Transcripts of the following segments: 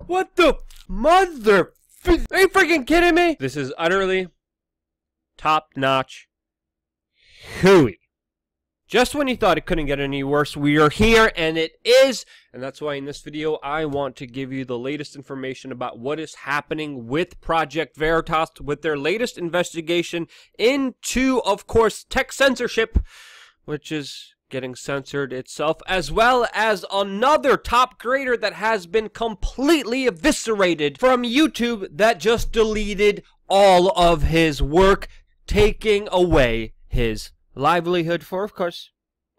What the mother? Are you freaking kidding me? This is utterly top-notch hooey. Just when you thought it couldn't get any worse, we are here, and it is. And that's why in this video, I want to give you the latest information about what is happening with Project Veritas, with their latest investigation into, of course, tech censorship, which is getting censored itself, as well as another top creator that has been completely eviscerated from YouTube that just deleted all of his work, taking away his livelihood for, of course,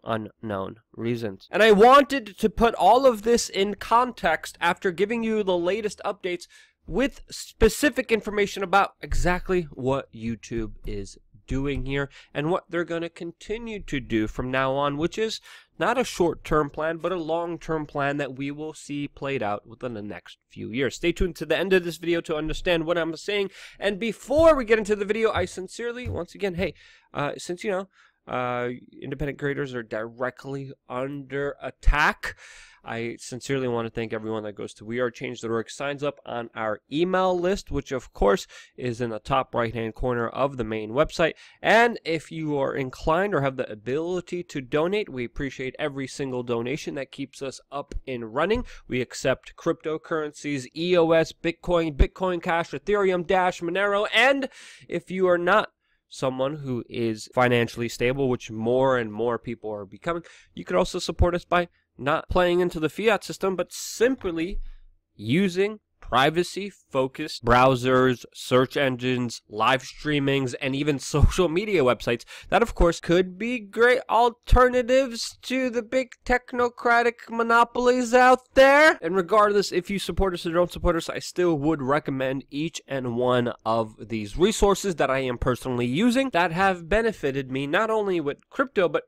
unknown reasons. And I wanted to put all of this in context after giving you the latest updates with specific information about exactly what YouTube is doing here and what they're going to continue to do from now on, which is not a short-term plan, but a long-term plan that we will see played out within the next few years. Stay tuned to the end of this video to understand what I'm saying. And before we get into the video, I sincerely, once again, hey, since, you know, independent creators are directly under attack, I sincerely want to thank everyone that goes to WeAreChange.org, signs up on our email list, which of course is in the top right-hand corner of the main website. And if you are inclined or have the ability to donate, we appreciate every single donation that keeps us up and running. We accept cryptocurrencies, EOS, Bitcoin, Bitcoin Cash, Ethereum, Dash, Monero, and if you are not someone who is financially stable, which more and more people are becoming, you could also support us by not playing into the fiat system, but simply using privacy-focused browsers, search engines, live streamings, and even social media websites that, of course, could be great alternatives to the big technocratic monopolies out there. And regardless if you support us or don't support us, I still would recommend each and one of these resources that I am personally using that have benefited me not only with crypto, but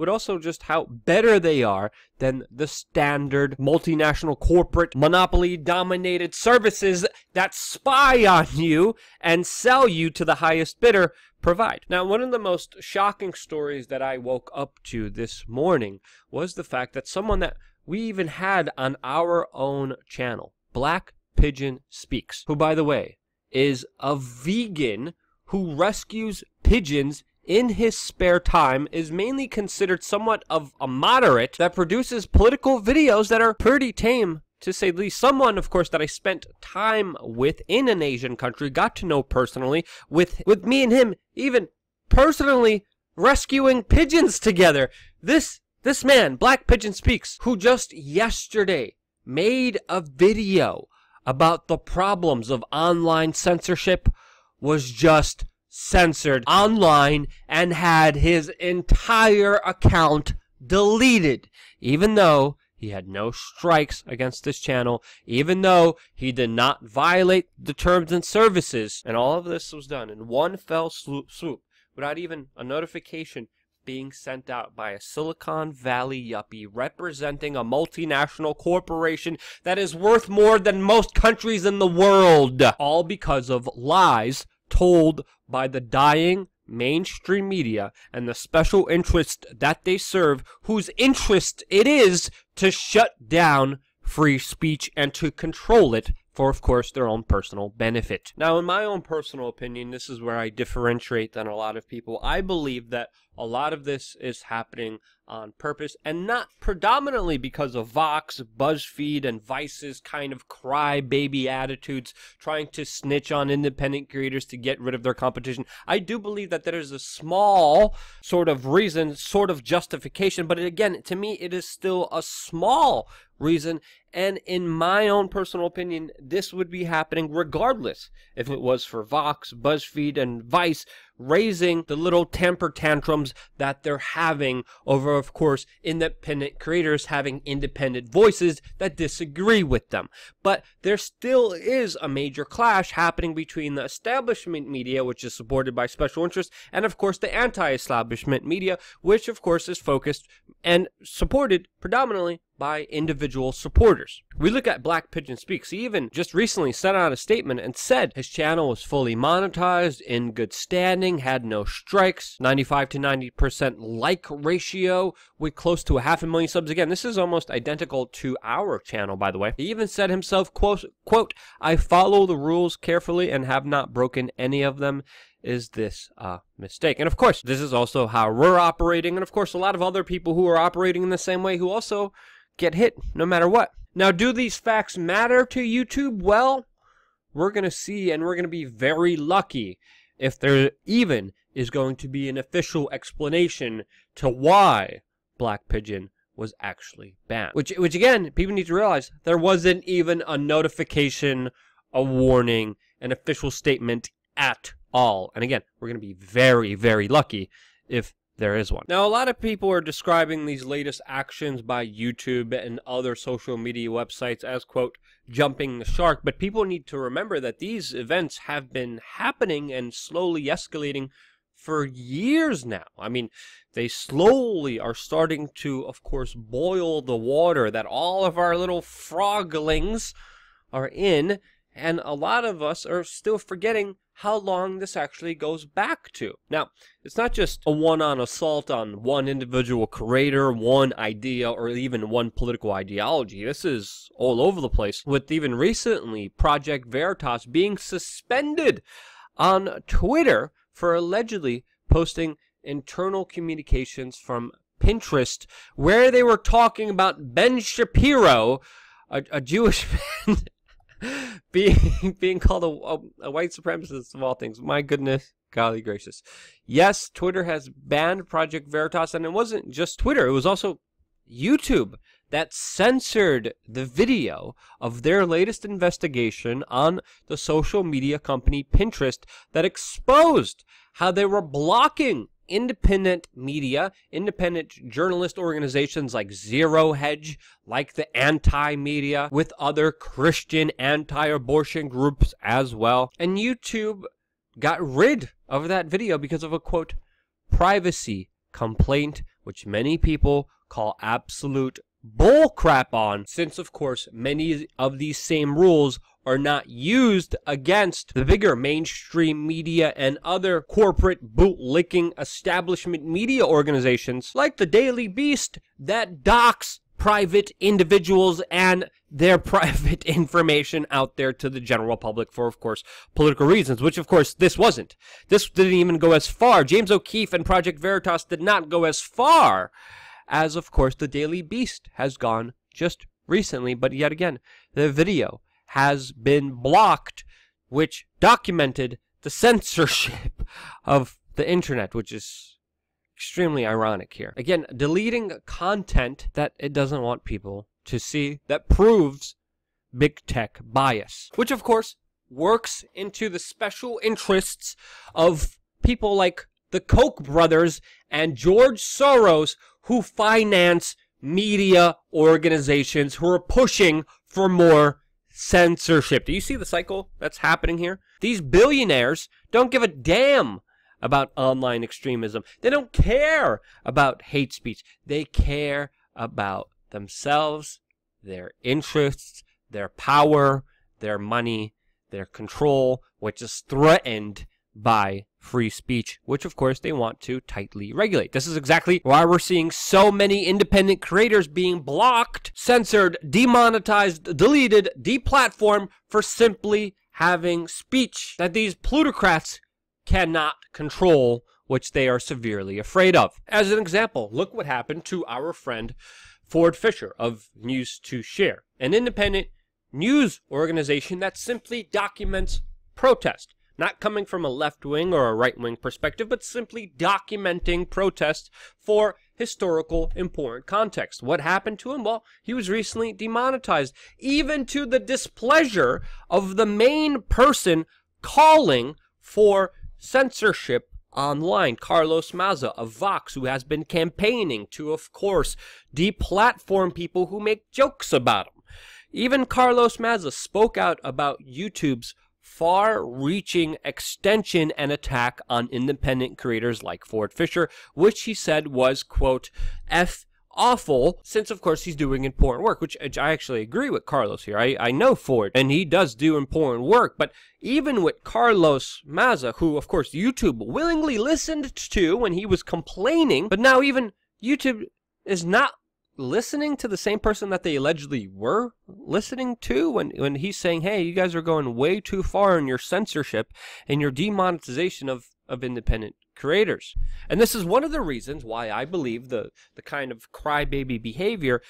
also just how better they are than the standard multinational corporate monopoly-dominated services that spy on you and sell you to the highest bidder provide. Now, one of the most shocking stories that I woke up to this morning was the fact that someone that we even had on our own channel, Black Pigeon Speaks, who, by the way, is a vegan who rescues pigeons in his spare time, is mainly considered somewhat of a moderate that produces political videos that are pretty tame, to say the least. Someone, of course, that I spent time with in an Asian country, got to know personally, with me and him even personally rescuing pigeons together. This man, Black Pigeon Speaks, who just yesterday made a video about the problems of online censorship, was just censored online and had his entire account deleted, even though he had no strikes against this channel, even though he did not violate the terms and services. And all of this was done in one fell swoop without even a notification being sent out by a Silicon Valley yuppie representing a multinational corporation that is worth more than most countries in the world, all because of lies told by the dying mainstream media and the special interest that they serve, whose interest it is to shut down free speech and to control it for, of course, their own personal benefit. Now, in my own personal opinion, this is where I differentiate than a lot of people. I believe that a lot of this is happening on purpose, and not predominantly because of Vox, BuzzFeed, and Vice's kind of crybaby attitudes trying to snitch on independent creators to get rid of their competition. I do believe that there is a small sort of reason, sort of justification, but again, to me, it is still a small reason, and in my own personal opinion, this would be happening regardless if it was for Vox, BuzzFeed, and Vice raising the little temper tantrums that they're having over, of course, independent creators having independent voices that disagree with them. But there still is a major clash happening between the establishment media, which is supported by special interests, and of course the anti-establishment media, which of course is focused and supported predominantly by individual supporters. supporters. We look at Black Pigeon Speaks. He even just recently sent out a statement and said his channel was fully monetized, in good standing, had no strikes, 95 to 90% like ratio, with close to 500,000 subs. Again, this is almost identical to our channel, by the way. He even said himself, quote, "I follow the rules carefully and have not broken any of them. Is this a mistake?" And of course, this is also how we're operating. And of course, a lot of other people who are operating in the same way who also get hit no matter what. Now, do these facts matter to YouTube? Well, we're going to see, and we're going to be very lucky if there even is going to be an official explanation to why Black Pigeon was actually banned. Which again, people need to realize, there wasn't even a notification, a warning, an official statement at all. And again, we're going to be very, very lucky if there is one. Now, a lot of people are describing these latest actions by YouTube and other social media websites as, quote, jumping the shark. But people need to remember that these events have been happening and slowly escalating for years now. I mean, they slowly are starting to, of course, boil the water that all of our little froglings are in. And a lot of us are still forgetting how long this actually goes back to. Now, it's not just a one-on assault on one individual creator, one idea, or even one political ideology. This is all over the place, with even recently Project Veritas being suspended on Twitter for allegedly posting internal communications from Pinterest where they were talking about Ben Shapiro, a Jewish man, being called a white supremacist of all things. My goodness, golly gracious. Yes, Twitter has banned Project Veritas, and it wasn't just Twitter, it was also YouTube that censored the video of their latest investigation on the social media company Pinterest that exposed how they were blocking independent media, independent journalist organizations like Zero Hedge, like the Anti-Media, with other Christian anti-abortion groups as well. And YouTube got rid of that video because of a, quote, privacy complaint, which many people call absolute bullcrap on, since, of course, many of these same rules are not used against the bigger mainstream media and other corporate bootlicking establishment media organizations like the Daily Beast that docks private individuals and their private information out there to the general public for, of course, political reasons, which, of course, this wasn't. This didn't even go as far. James O'Keefe and Project Veritas did not go as far as, of course, the Daily Beast has gone just recently. But yet again, the video has been blocked, which documented the censorship of the internet, which is extremely ironic here. Again, deleting content that it doesn't want people to see, that proves big tech bias, which of course works into the special interests of people like the Koch brothers and George Soros, who finance media organizations who are pushing for more censorship. Do you see the cycle that's happening here? These billionaires don't give a damn about online extremism. They don't care about hate speech. They care about themselves, their interests, their power, their money, their control, which is threatened by free speech, which of course they want to tightly regulate. This is exactly why we're seeing so many independent creators being blocked, censored, demonetized, deleted, deplatformed for simply having speech that these plutocrats cannot control, which they are severely afraid of. As an example, look what happened to our friend Ford Fisher of News to Share, an independent news organization that simply documents protest. Not coming from a left-wing or a right-wing perspective, but simply documenting protests for historical important context. What happened to him? Well, he was recently demonetized, even to the displeasure of the main person calling for censorship online, Carlos Maza of Vox, who has been campaigning to, of course, deplatform people who make jokes about him. Even Carlos Maza spoke out about YouTube's far-reaching extension and attack on independent creators like Ford Fisher, which he said was, quote, F awful, since of course he's doing important work, which I actually agree with Carlos here. I know Ford, and he does do important work, but even with Carlos Maza, who of course YouTube willingly listened to when he was complaining, but now even YouTube is not listening to the same person that they allegedly were listening to when he's saying, hey, you guys are going way too far in your censorship and your demonetization of independent creators. And this is one of the reasons why I believe the kind of crybaby behavior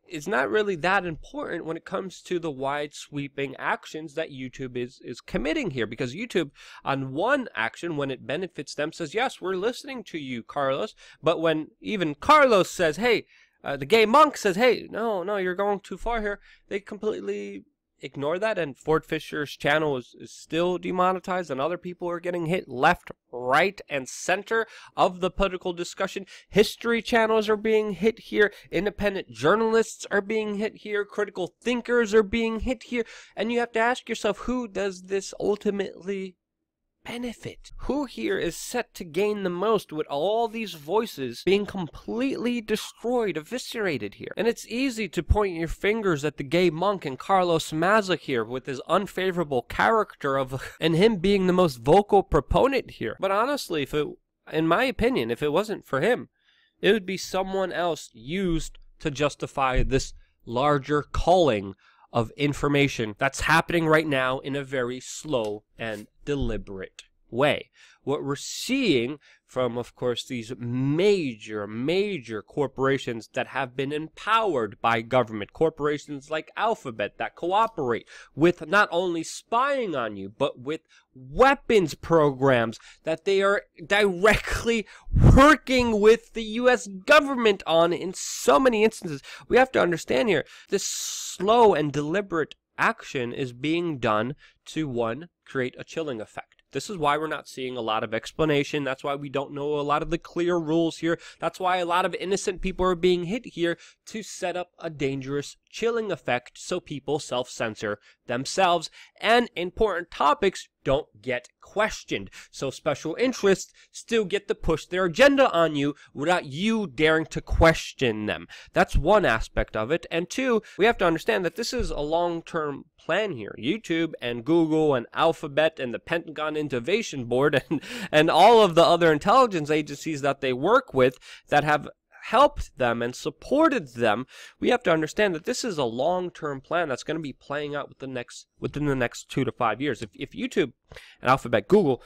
is not really that important when it comes to the wide sweeping actions that YouTube is committing here. Because YouTube, on one action, when it benefits them, says, yes, we're listening to you, Carlos. But when even Carlos says, hey, the gay monk says, hey, no, you're going too far here, they completely ignore that, and Ford Fisher's channel is still demonetized, and other people are getting hit left, right, and center of the political discussion. History channels are being hit here, independent journalists are being hit here, critical thinkers are being hit here, and you have to ask yourself, who does this ultimately benefit? Who here is set to gain the most with all these voices being completely destroyed, eviscerated here? And it's easy to point your fingers at the gay monk and Carlos Maza here with his unfavorable character and him being the most vocal proponent here. But honestly, in my opinion, if it wasn't for him, it would be someone else used to justify this larger culling of information that's happening right now in a very slow and deliberate way. What we're seeing from, of course, these major corporations that have been empowered by government, corporations like Alphabet that cooperate with not only spying on you, but with weapons programs that they are directly working with the U.S. government on in so many instances. We have to understand here, this slow and deliberate action is being done to, one, create a chilling effect. This is why we're not seeing a lot of explanation. That's why we don't know a lot of the clear rules here. That's why a lot of innocent people are being hit here, to set up a dangerous chilling effect so people self-censor themselves and important topics don't get questioned. So special interests still get to push their agenda on you without you daring to question them. That's one aspect of it. And two, we have to understand that this is a long-term plan here. YouTube and Google and Alphabet and the Pentagon Innovation Board and all of the other intelligence agencies that they work with that have helped them and supported them, we have to understand that this is a long-term plan that's going to be playing out within the next 2 to 5 years. If YouTube and Alphabet, Google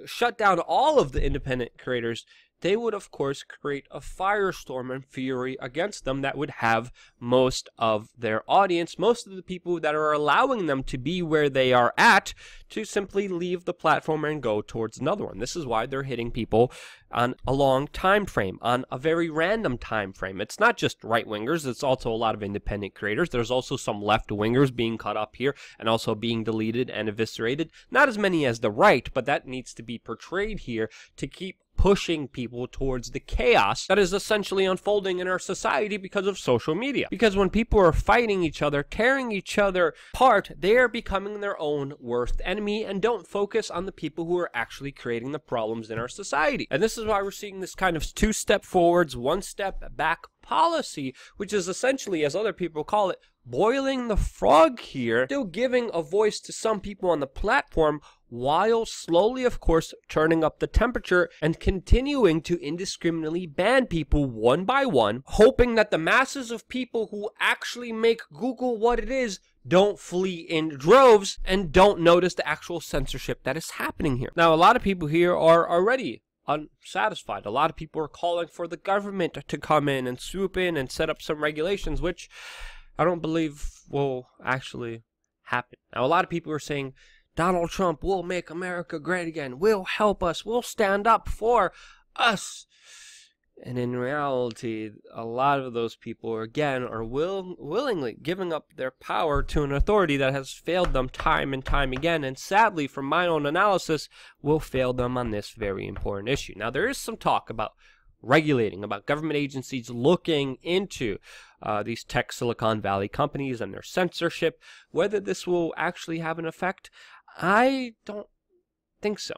shut down all of the independent creators, they would, of course, create a firestorm and fury against them that would have most of their audience, most of the people that are allowing them to be where they are at, to simply leave the platform and go towards another one. This is why they're hitting people on a long time frame, on a very random time frame. It's not just right-wingers, it's also a lot of independent creators. There's also some left-wingers being cut up here and also being deleted and eviscerated. Not as many as the right, but that needs to be portrayed here to keep pushing people towards the chaos that is essentially unfolding in our society because of social media. Because when people are fighting each other, tearing each other apart, they are becoming their own worst enemy and don't focus on the people who are actually creating the problems in our society. And this is why we're seeing this kind of two-step forwards, one-step back policy, which is essentially, as other people call it, boiling the frog here, still giving a voice to some people on the platform while slowly, of course, turning up the temperature and continuing to indiscriminately ban people one by one, hoping that the masses of people who actually make Google what it is don't flee in droves and don't notice the actual censorship that is happening here. Now, a lot of people here are already unsatisfied. A lot of people are calling for the government to come in and swoop in and set up some regulations, which I don't believe will actually happen. Now, a lot of people are saying Donald Trump will make America great again, will help us, will stand up for us. And in reality, a lot of those people, again, are willingly giving up their power to an authority that has failed them time and time again, and sadly, from my own analysis, will fail them on this very important issue. Now, there is some talk about regulating, about government agencies looking into these tech Silicon Valley companies and their censorship. Whether this will actually have an effect, I don't think so.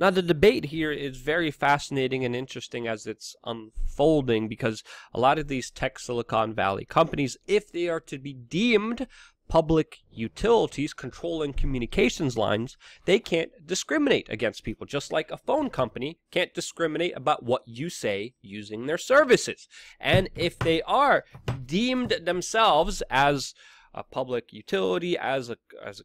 Now, the debate here is very fascinating and interesting as it's unfolding, because a lot of these tech Silicon Valley companies, if they are to be deemed public utilities controlling communications lines, they can't discriminate against people, just like a phone company can't discriminate about what you say using their services. And if they are deemed themselves as a public utility, as a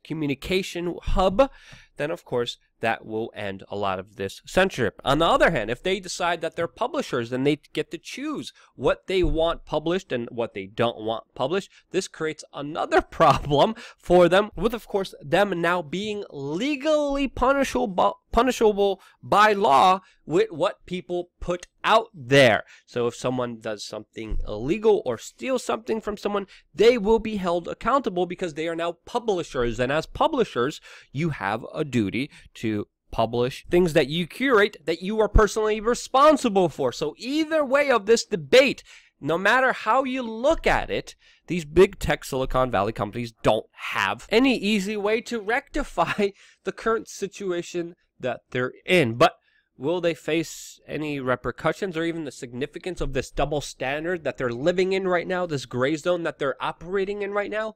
communication hub, then of course that will end a lot of this censorship. On the other hand, if they decide that they're publishers, then they get to choose what they want published and what they don't want published. This creates another problem for them, with of course them now being legally punishable by law with what people put out there. So if someone does something illegal or steals something from someone, they will be held accountable because they are now publishers. And as publishers, you have a duty to publish things that you curate that you are personally responsible for. So either way of this debate, no matter how you look at it, these big tech Silicon Valley companies don't have any easy way to rectify the current situation that they're in. But will they face any repercussions or even the significance of this double standard that they're living in right now, this gray zone that they're operating in right now?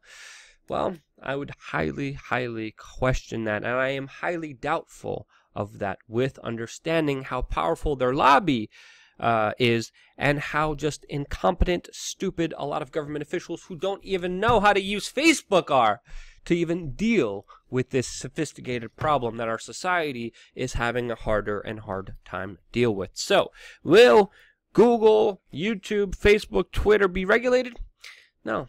Well, I would highly, highly question that, and I am highly doubtful of that, with understanding how powerful their lobby is, and how just incompetent, stupid a lot of government officials who don't even know how to use Facebook are to even deal with this sophisticated problem that our society is having a harder and harder time to deal with. So, will Google, YouTube, Facebook, Twitter be regulated? No.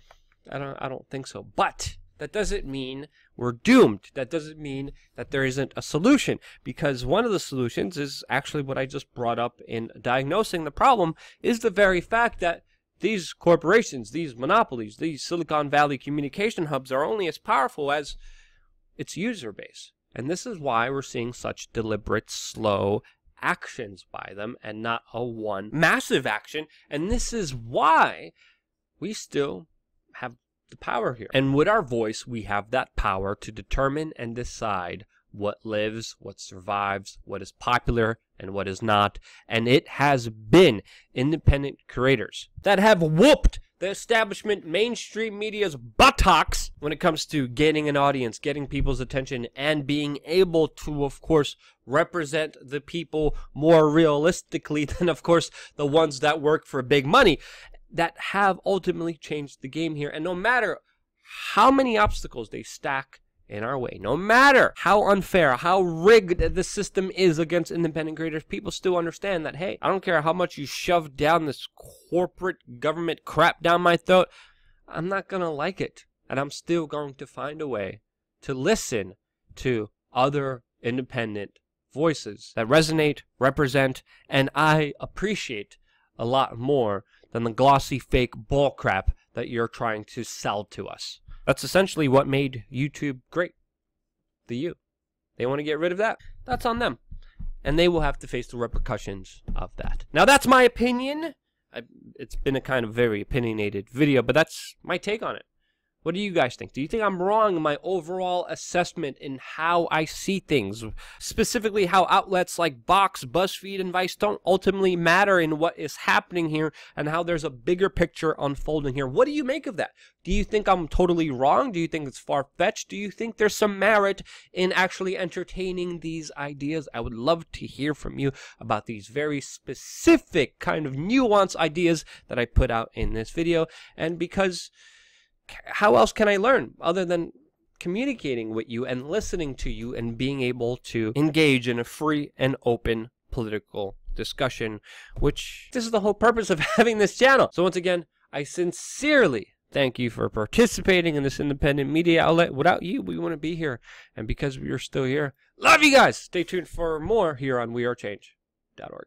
I don't think so. But that doesn't mean we're doomed. That doesn't mean that there isn't a solution, because one of the solutions is actually what I just brought up in diagnosing the problem, is the very fact that these corporations, these monopolies, these Silicon Valley communication hubs are only as powerful as its user base. And this is why we're seeing such deliberate, slow actions by them and not a one massive action. And this is why we still have the power here. And with our voice, we have that power to determine and decide what lives, what survives, what is popular, and what is not. And it has been independent creators that have whooped the establishment mainstream media's buttocks when it comes to gaining an audience, getting people's attention, and being able to, of course, represent the people more realistically than, of course, the ones that work for big money, that have ultimately changed the game here. And no matter how many obstacles they stack in our way, no matter how unfair, how rigged the system is against independent creators, people still understand that, hey, I don't care how much you shove down this corporate government crap down my throat, I'm not going to like it. And I'm still going to find a way to listen to other independent voices that resonate, represent, and I appreciate a lot more than the glossy fake bullcrap that you're trying to sell to us. That's essentially what made YouTube great. The you. They want to get rid of that. That's on them. And they will have to face the repercussions of that. Now, that's my opinion. It's been a kind of very opinionated video, but that's my take on it. What do you guys think? Do you think I'm wrong in my overall assessment in how I see things? Specifically, how outlets like Vox, BuzzFeed, and Vice don't ultimately matter in what is happening here, and how there's a bigger picture unfolding here. What do you make of that? Do you think I'm totally wrong? Do you think it's far-fetched? Do you think there's some merit in actually entertaining these ideas? I would love to hear from you about these very specific kind of nuanced ideas that I put out in this video. And because how else can I learn other than communicating with you and listening to you and being able to engage in a free and open political discussion, which this is the whole purpose of having this channel. So once again, I sincerely thank you for participating in this independent media outlet. Without you, we wouldn't be here. And because you're still here, love you guys. Stay tuned for more here on WeAreChange.org.